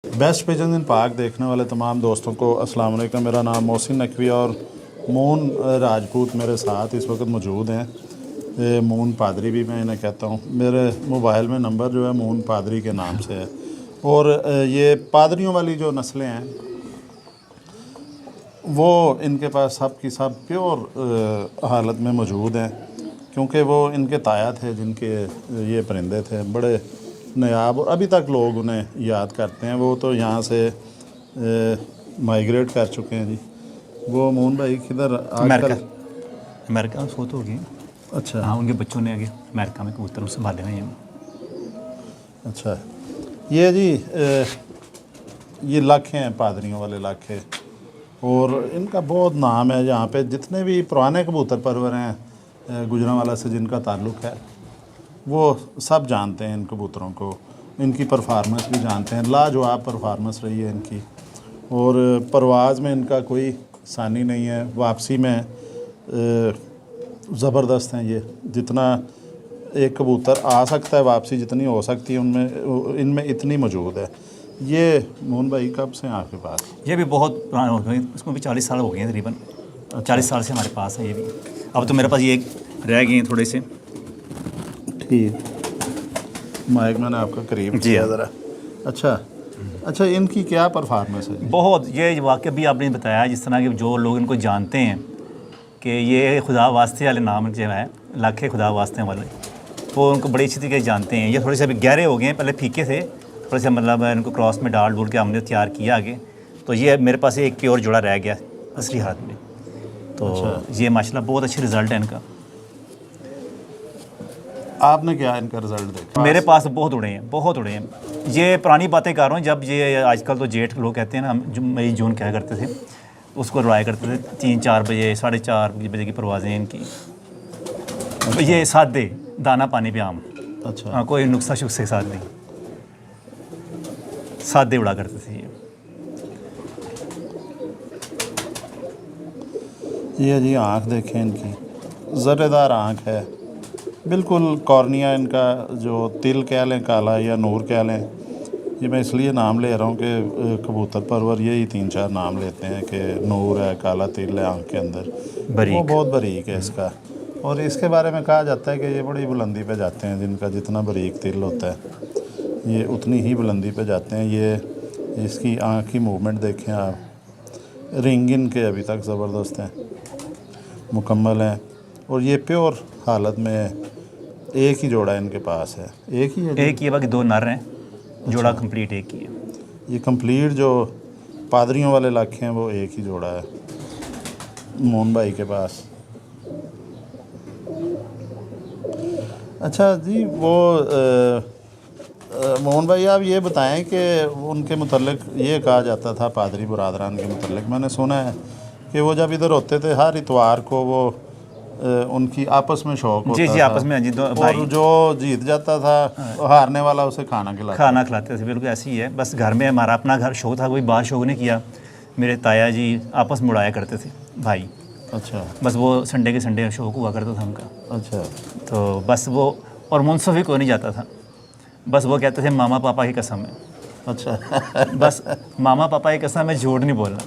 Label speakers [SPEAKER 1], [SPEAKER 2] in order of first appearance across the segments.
[SPEAKER 1] Best pigeon इन पाक देखने वाले तमाम दोस्तों को अस्सलाम वालेकुम। मेरा नाम मोहसिन नकवी और मून राजपूत मेरे साथ इस वक्त मौजूद हैं। ये मून पादरी भी मैं इन्हें कहता हूँ। मेरे मोबाइल में नंबर जो है मून पादरी के नाम से है। और ये पादरियों वाली जो नस्लें हैं वो इनके पास सब की सब प्योर हालत में मौजूद हैं, क्योंकि वो इनके ताया थे जिनके ये परिंदे थे बड़े नायाब, और अभी तक लोग उन्हें याद करते हैं। वो तो यहाँ से माइग्रेट कर चुके हैं जी। वो मून भाई किधर
[SPEAKER 2] अमेरिका में फोत हो गई।
[SPEAKER 1] अच्छा
[SPEAKER 2] हाँ, उनके बच्चों ने आगे अमेरिका में कबूतर संभाले हुए हैं।
[SPEAKER 1] अच्छा, ये जी ये लाखे हैं, पादरियों वाले लाखे, और इनका बहुत नाम है। यहाँ पे जितने भी पुराने कबूतर परवर हैं गुजरांवाला से जिनका ताल्लुक़ है वो सब जानते हैं इन कबूतरों को, इनकी परफॉर्मेंस भी जानते हैं। लाजवाब परफॉर्मेंस रही है इनकी, और परवाज़ में इनका कोई सानी नहीं है। वापसी में ज़बरदस्त हैं ये। जितना एक कबूतर आ सकता है वापसी जितनी हो सकती है उनमें इनमें इतनी मौजूद है। ये मून भाई कब से आपके पास?
[SPEAKER 2] ये भी बहुत पुराने हो गए, उसमें भी 40 साल हो गए हैं तकरीबन। 40 साल से हमारे पास है ये भी। अब तो मेरे पास ये रह गए हैं थोड़े से।
[SPEAKER 1] ठीक, माइक मैंने आपका करीब
[SPEAKER 2] जी
[SPEAKER 1] किया ज़रा। अच्छा, इनकी क्या परफॉर्मेंस है?
[SPEAKER 2] बहुत, ये वाकई भी आपने बताया जिस तरह के जो लोग इनको जानते हैं कि ये खुदा वास्ते वाले नाम जो है, लाखे खुदा वास्ते वाले, वो उनको बड़ी अच्छी तरीके से जानते हैं। ये थोड़े से अभी गहरे हो गए हैं, पहले फीके थे थोड़े से, मतलब इनको क्रॉस में डाल डूल के हमने तैयार किया आगे। तो ये मेरे पास एक प्योर जोड़ा रह गया असली हालत में। तो ये माशाल्लाह बहुत अच्छी रिज़ल्ट है इनका।
[SPEAKER 1] आपने क्या इनका रिज़ल्ट देखा?
[SPEAKER 2] मेरे पास बहुत उड़े हैं, बहुत उड़े हैं। ये पुरानी बातें कर रहा हूँ, जब ये आजकल तो जेठ लोग कहते हैं ना, हम जो मई जून क्या करते थे उसको उड़ाया करते थे। 3-4 बजे 4:30 बजे की परवाज़ें इनकी। तो ये सादे दाना पानी पे आम।
[SPEAKER 1] अच्छा
[SPEAKER 2] हाँ, कोई नुस्खा शुस्खे के साथ नहीं, सादे उड़ा करते थे
[SPEAKER 1] ये जी आँख देखें इनकी, ज़र्रेदार आँख है बिल्कुल। कॉर्निया इनका जो तिल कह लें काला या नूर कह लें, ये मैं इसलिए नाम ले रहा हूँ कि कबूतर परवर यही 3-4 नाम लेते हैं कि नूर है, काला तिल है आँख के अंदर, वो बहुत बारीक है इसका। और इसके बारे में कहा जाता है कि ये बड़ी बुलंदी पे जाते हैं, जिनका जितना बारीक तिल होता है ये उतनी ही बुलंदी पे जाते हैं। ये इसकी आँख की मूवमेंट देखें आप, रिंग इनके अभी तक ज़बरदस्त हैं, मुकम्मल हैं। और ये प्योर हालत में एक ही जोड़ा इनके पास है। एक ही है?
[SPEAKER 2] एक ही, बाकी 2 नर हैं। जोड़ा कंप्लीट एक ही है।
[SPEAKER 1] ये कंप्लीट जो पादरियों वाले लाखे हैं वो एक ही जोड़ा है मोहन भाई के पास। अच्छा जी, वो मोहन भाई आप ये बताएं कि उनके मुतल्लिक ये कहा जाता था पादरी बरादरान के मुतल्लिक, मैंने सुना है कि वो जब इधर होते थे हर इतवार को वो उनकी आपस में शौक होता
[SPEAKER 2] जी
[SPEAKER 1] था।
[SPEAKER 2] आपस में जी,
[SPEAKER 1] और जो जीत जाता था हारने वाला उसे खाना खिलाते
[SPEAKER 2] थे। बिल्कुल ऐसे ही है। बस घर में हमारा अपना घर शौक था, कोई बाहर शौक नहीं किया। मेरे ताया जी आपस में उड़ाया करते थे भाई।
[SPEAKER 1] अच्छा,
[SPEAKER 2] बस वो संडे के संडे शौक हुआ करता था उनका।
[SPEAKER 1] अच्छा, तो
[SPEAKER 2] बस वो, और मुनसफी को नहीं जाता था, बस वो कहते थे मामा पापा की कसम है।
[SPEAKER 1] अच्छा
[SPEAKER 2] बस मामा पापा की कसम है, झूठ नहीं बोलना।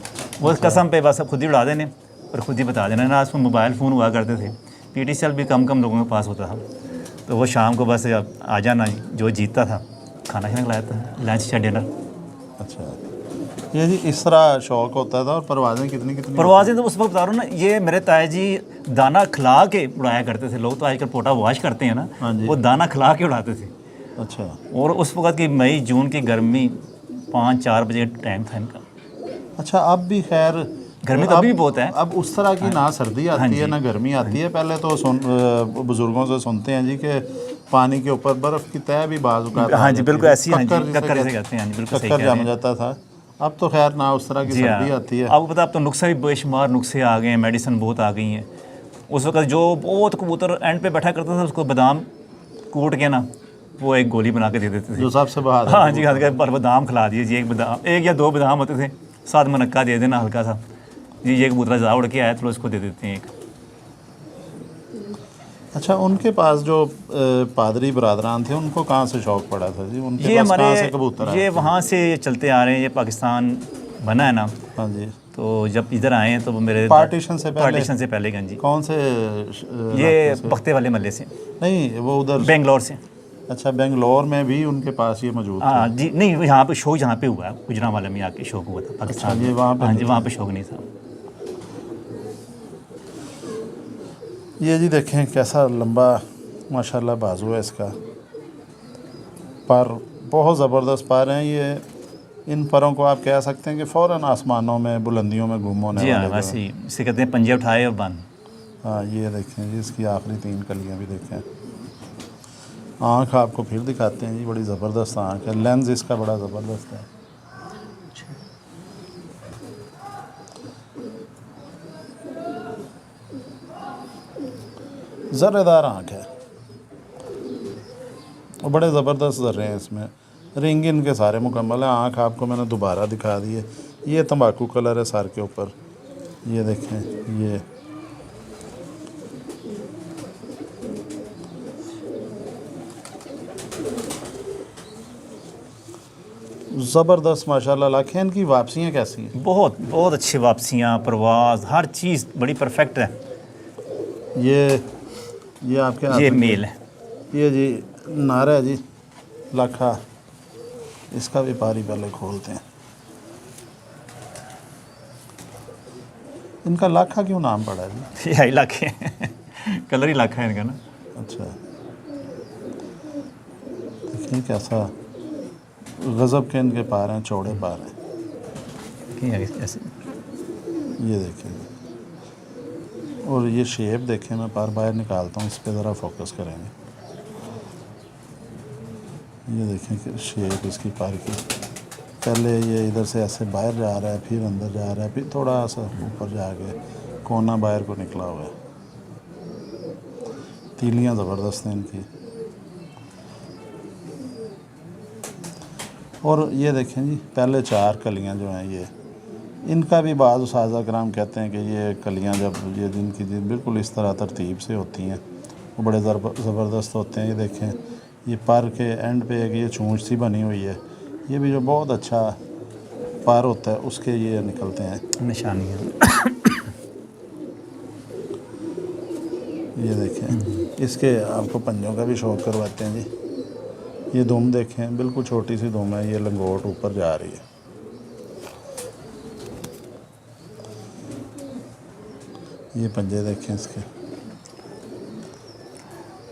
[SPEAKER 2] वो कसम पे बस खुद ही उड़ा देने और ख़ुद ही बता देना ना। उसमें मोबाइल फ़ोन हुआ करते थे, PTCL भी कम लोगों के पास होता था। तो वो शाम को बस आ जाना, जो जीतता था खाना खिलाया था, लंच या डिनर।
[SPEAKER 1] अच्छा, ये जी इस तरह शौक़ होता था। और परवाज़ें कितनी
[SPEAKER 2] परवाज़ें तो उस वक्त बता रहा हूँ ना, ये मेरे ताया जी दाना खिला के उड़ाया करते थे। लोग तो आजकल पोटा वॉश करते हैं ना, वो दाना खिला के उड़ाते थे।
[SPEAKER 1] अच्छा,
[SPEAKER 2] और उस वक्त की मई जून की गर्मी, 5-4 बजे टाइम था इनका।
[SPEAKER 1] अच्छा, अब भी खैर
[SPEAKER 2] गर्मी तो अभी भी बहुत है।
[SPEAKER 1] अब उस तरह की ना सर्दी आती है ना गर्मी आती है। पहले तो बुज़ुर्गों से सुनते हैं जी कि पानी के ऊपर बर्फ़ की तह भी बाज़ औक़ात,
[SPEAKER 2] हाँ जी बिल्कुल ऐसी, हाँ जी कक्कर से कहते हैं, हाँ जी बिल्कुल सही कह रहे हैं,
[SPEAKER 1] जम जाता था। अब तो खैर ना उस तरह की सर्दी आती है।
[SPEAKER 2] आपको पता, अब तो नुस्खे भी बेशुमार नुस्खे आ गए हैं, मेडिसिन बहुत आ गई हैं। उस वक्त जो बहुत कबूतर एंड पे बैठा करता था, उसको बादाम कूट के ना वो एक गोली बना के दे देते थे,
[SPEAKER 1] जो सबसे बहादुर।
[SPEAKER 2] हाँ जी, बादाम खिला दिए जी, एक या 2 बादाम होते थे, साथ मनक्का दे देना हल्का सा जी। ये कबूतर ज़्यादा उड़ के आया तो उसको दे देते हैं एक।
[SPEAKER 1] अच्छा, उनके पास जो पादरी बरादरान थे उनको कहाँ से शौक़ पड़ा था जी? उनके
[SPEAKER 2] ये
[SPEAKER 1] पास कहाँ से
[SPEAKER 2] हमारे
[SPEAKER 1] कबूतर आए
[SPEAKER 2] ये
[SPEAKER 1] थे?
[SPEAKER 2] वहाँ से चलते आ रहे हैं, ये पाकिस्तान बना है ना,
[SPEAKER 1] हाँ जी।
[SPEAKER 2] तो जब इधर आए हैं तो वो मेरे
[SPEAKER 1] पार्टीशन से पहले?
[SPEAKER 2] पार्टीशन से पहले गंजी।
[SPEAKER 1] कौन से
[SPEAKER 2] ये
[SPEAKER 1] इलाके से?
[SPEAKER 2] बख्ते वाले महल्ले से,
[SPEAKER 1] नहीं, वो उधर
[SPEAKER 2] बेंगलोर से।
[SPEAKER 1] अच्छा, बेंगलोर में भी उनके पास ये मौजूद
[SPEAKER 2] हाँ
[SPEAKER 1] था?
[SPEAKER 2] जी, नहीं यहाँ पे शौक यहाँ पे हुआ है, गुजरांवाला में आके शौक हुआ था पाकिस्तान
[SPEAKER 1] ये
[SPEAKER 2] में।
[SPEAKER 1] वहाँ पे
[SPEAKER 2] हाँ
[SPEAKER 1] नहीं
[SPEAKER 2] जी,
[SPEAKER 1] था?
[SPEAKER 2] वहाँ पे शौक नहीं था।
[SPEAKER 1] ये जी देखें कैसा लंबा माशाल्लाह बाजू है इसका, पर बहुत ज़बरदस्त पर हैं ये। इन परों को आप कह सकते हैं कि फ़ौरन आसमानों में, बुलंदियों में गुम होने
[SPEAKER 2] जी हाँ,
[SPEAKER 1] वाले जो
[SPEAKER 2] वैसे
[SPEAKER 1] हैं।
[SPEAKER 2] ही इसे कहते हैं पंजे उठाए और बंद।
[SPEAKER 1] हाँ, ये देखें जी, इसकी आखिरी 3 कलियाँ भी देखें। आँख आपको फिर दिखाते हैं जी, बड़ी ज़बरदस्त आँख है, लेंस इसका बड़ा ज़बरदस्त है। ज़र्रेदार आँख है और बड़े ज़बरदस्त ज़र्रे हैं इसमें। रिंग इनके सारे मुकम्मल हैं। आँख आपको मैंने दोबारा दिखा दी है। ये तंबाकू कलर है सर के ऊपर, ये देखें, ये ज़बरदस्त माशाल्लाह। लाखें इनकी वापसियाँ कैसी हैं?
[SPEAKER 2] बहुत बहुत अच्छी वापसियाँ, परवाज़, हर चीज़ बड़ी परफेक्ट है।
[SPEAKER 1] ये आपके हाथ
[SPEAKER 2] ये
[SPEAKER 1] में
[SPEAKER 2] मेल है।
[SPEAKER 1] ये जी नारा है जी लाखा, इसका भी पारी पहले खोलते हैं। इनका लाखा क्यों नाम पड़ा है जी?
[SPEAKER 2] ये आई लाखे कलर ही लाखा है इनका ना।
[SPEAKER 1] अच्छा, देखिए कैसा गज़ब के इनके पार हैं, चौड़े पार हैं।
[SPEAKER 2] ऐसे
[SPEAKER 1] ये देखिए, और ये शेप देखें, मैं पार बाहर निकालता हूँ, इस पर ज़रा फोकस करेंगे। ये देखें कि शेप इसकी पार की, पहले ये इधर से ऐसे बाहर जा रहा है, फिर अंदर जा रहा है, फिर थोड़ा सा ऊपर जाके कोना बाहर को निकला हुआ है। तीलियाँ ज़बरदस्त हैं इनकी। और ये देखें जी, पहले 4 कलियाँ जो हैं ये, इनका भी बाज़ उस्ताज़ कराम कहते हैं कि ये कलियाँ जब ये जिनकी बिल्कुल इस तरह तरतीब से होती हैं वो बड़े ज़बरदस्त होते हैं। ये देखें, ये पर के एंड पे एक ये चूंच सी बनी हुई है, ये भी जो बहुत अच्छा पर होता है उसके ये निकलते हैं
[SPEAKER 2] निशानी है।
[SPEAKER 1] ये देखें, इसके आपको पंजों का भी शौक करवाते हैं जी। ये दुम देखें, बिल्कुल छोटी सी दुम है, ये लंगोट ऊपर जा रही है। ये पंजे देखें इसके,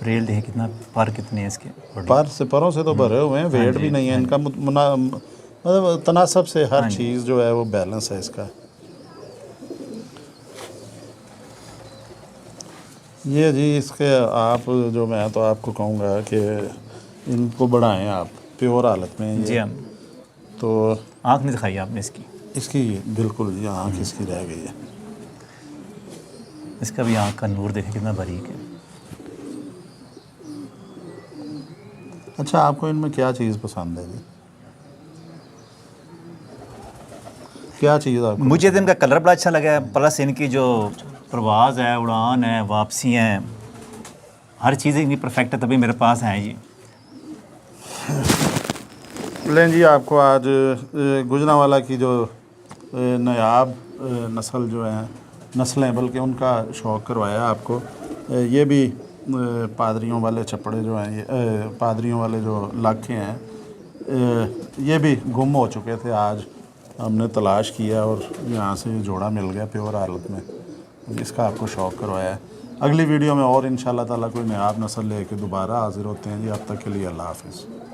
[SPEAKER 2] रेल देखें कितना, पर कितने हैं इसके।
[SPEAKER 1] परों से तो भरे हुए हैं, वेट भी नहीं है इनका, मतलब तनासब से हर चीज़ जो है वो बैलेंस है इसका। ये जी इसके आप जो, मैं तो आपको कहूँगा कि इनको बढ़ाएं आप प्योर हालत में।
[SPEAKER 2] जी
[SPEAKER 1] ये
[SPEAKER 2] हम
[SPEAKER 1] तो
[SPEAKER 2] आँख नहीं दिखाई आपने
[SPEAKER 1] इसकी बिल्कुल जी आँख इसकी रह गई है।
[SPEAKER 2] इसका भी आँख का नूर देखें कितना बारीक है।
[SPEAKER 1] अच्छा, आपको इनमें क्या चीज़ पसंद है जी? क्या चीज़ आपको?
[SPEAKER 2] मुझे तो इनका कलर बड़ा अच्छा लगा है, प्लस इनकी जो परवाज़ है, उड़ान है, वापसी हैं, हर चीज़ इनकी परफेक्ट है, तभी मेरे पास हैं जी।
[SPEAKER 1] लें जी, आपको आज गुजरांवाला की जो नायाब नस्ल जो हैं, नस्लें बल्कि उनका शौक़ करवाया आपको। ये भी पादरियों वाले चपड़े जो हैं, ये पादरियों वाले जो लाखे हैं, ये भी गुम हो चुके थे। आज हमने तलाश किया और यहाँ से ये जोड़ा मिल गया प्योर हालत में, इसका आपको शौक़ करवाया है। अगली वीडियो में और इंशाल्लाह ताला कोई नायाब नस्ल लेके दोबारा हाज़िर होते हैं जी। अब तक के लिए अल्लाह हाफ़िज़।